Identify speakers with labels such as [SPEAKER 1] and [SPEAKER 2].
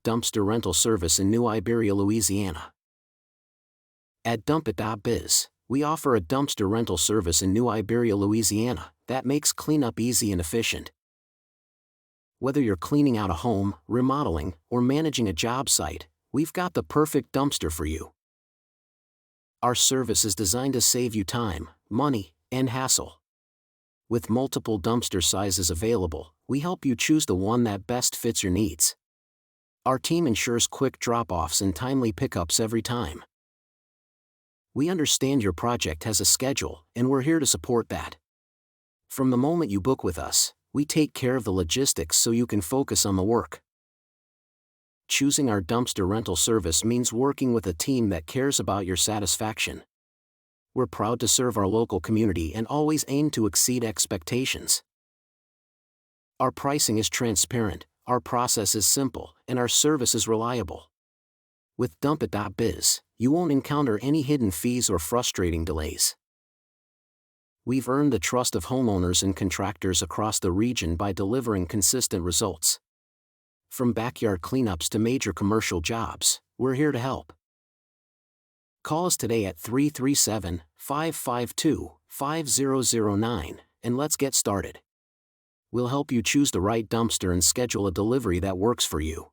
[SPEAKER 1] dumpster rental service in New Iberia, Louisiana. At DumpIt.Biz, we offer a dumpster rental service in New Iberia, Louisiana, that makes cleanup easy and efficient. Whether you're cleaning out a home, remodeling, or managing a job site, we've got the perfect dumpster for you. Our service is designed to save you time, money, and hassle. With multiple dumpster sizes available, we help you choose the one that best fits your needs. Our team ensures quick drop-offs and timely pickups every time. We understand your project has a schedule, and we're here to support that. From the moment you book with us, we take care of the logistics so you can focus on the work. Choosing our dumpster rental service means working with a team that cares about your satisfaction. We're proud to serve our local community and always aim to exceed expectations. Our pricing is transparent, our process is simple, and our service is reliable. With DumpIt.Biz, you won't encounter any hidden fees or frustrating delays. We've earned the trust of homeowners and contractors across the region by delivering consistent results. From backyard cleanups to major commercial jobs, we're here to help. Call us today at 337-552-5009, and let's get started. We'll help you choose the right dumpster and schedule a delivery that works for you.